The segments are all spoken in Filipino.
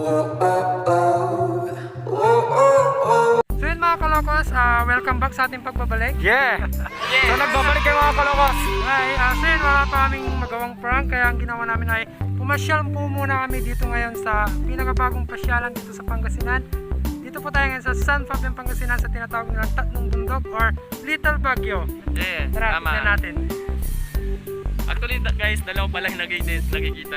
So yun mga kalokos, welcome back sa ating pagbabalik. Yeah! So nagbabalik kayo mga kalokos. So yun, wala pa kaming magawang prank, kaya ang ginawa namin ay pumasyal po muna kami dito ngayon sa pinakabagong pasyalan dito sa Pangasinan. Dito po tayo ngayon sa San Fabian, Pangasinan, sa tinatawag nilang Tatlong Bundok or Little Baguio. Yeah, Tara, tama. tignan natin. Actually guys, dalawa pa lang nakikita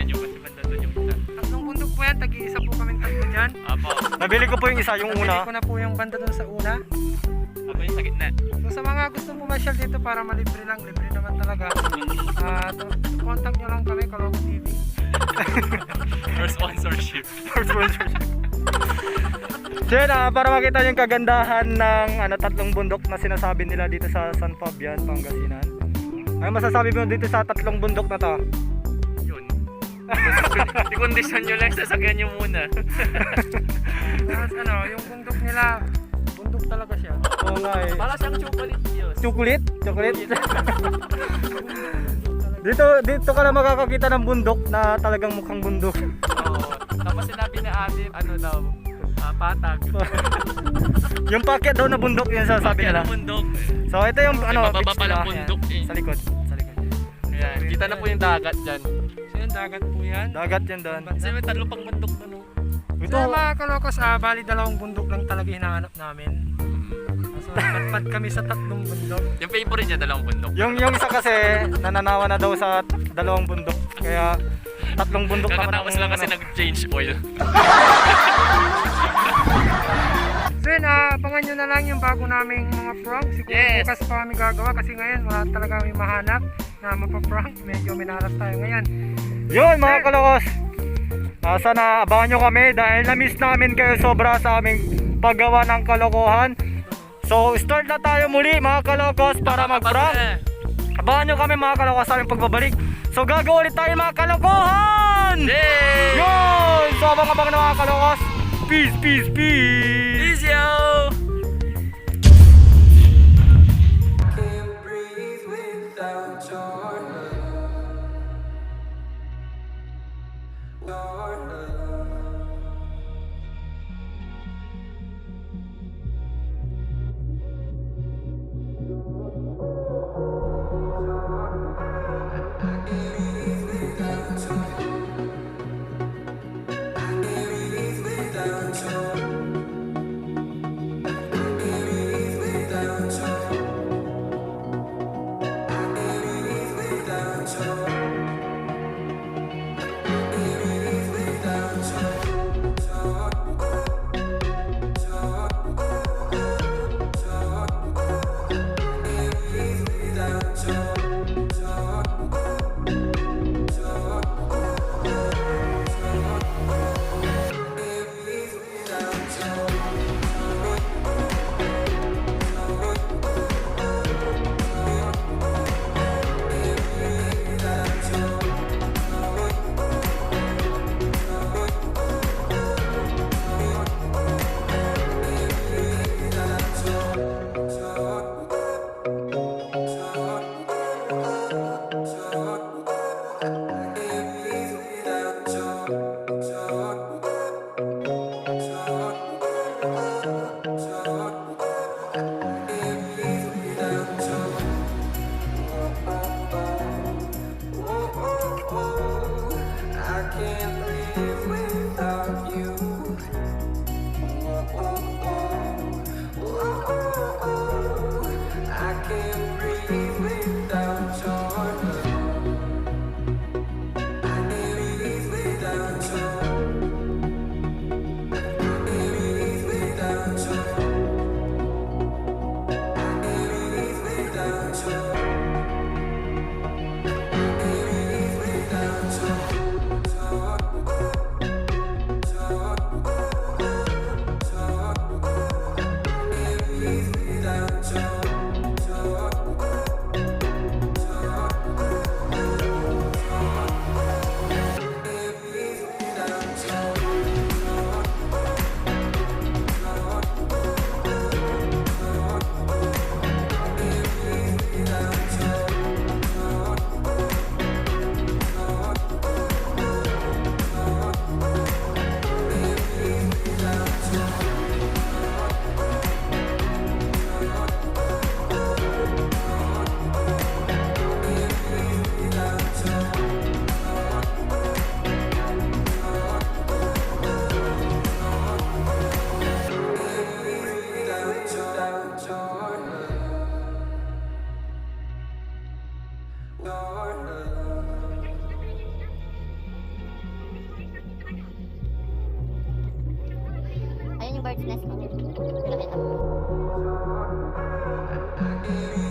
nyo kasi banda doon yung isa. Tatlong bundok po yan, tag-iisa po kaming tatlo dyan. Apo, Nabili ko po yung isa, yung Nabili una. ko na po yung banda dun sa una. ako yung sa gitna. So sa mga gustong pumasyal dito para malibre lang, libre naman talaga. Contact nyo lang kami, Kalogo TV. First sponsorship. So yun, para makita yung kagandahan ng tatlong bundok na sinasabi nila dito sa San Fabian, Pangasinan. Ano masasabi mo dito sa tatlong bundok na to? Yun. I-condition nyo lang, sasakyan nyo muna. Tapos yung bundok nila, bundok talaga siya. Oo nga eh. Para siyang chocolate yun. Chocolate? Chocolate? dito ka lang makakakita ng bundok na talagang mukhang bundok. Oo. Tapos sinabi na ate, patag. Yung packet daw na bundok yun sasabi nila. Ang bundok. So ito yung Bababa beach pa nila. ng bundok eh. Sa likod. Ayan, kita na po yung dagat dyan. So yun, dagat po yan. Dagat yan doon. Kasi may tatlo pang bundok na no. Ito, So mga kalokos, bali dalawang bundok lang talaga hinahanap namin. So nagpad kami sa tatlong bundok. Yung favorite niya, dalawang bundok. yung isa kasi nananawa na daw sa dalawang bundok. Kaya tatlong bundok naman Kakatapos lang kasi nag-change oil. So yun, abangan nyo na lang yung bago naming mga prank. Siguro Yes. bukas pa kami gagawa kasi ngayon wala talaga kami mahanap na mapaprank. Medyo minalas tayo ngayon. Yun mga kalokos. Sana abangan nyo kami dahil na-miss namin kayo sobra sa aming paggawa ng kalokohan. So start na tayo muli mga kalokos para mag-prank. Abangan nyo kami mga kalokos sa aming pagbabalik. So gagawa ulit tayo mga kalokohan! Yay! Yun! So abang-abang na mga kalokos. Peace, peace, peace! Peace yo! Can't breathe without your love. your love. Ayun yung bird's nest ko. Nakita mo. I gave you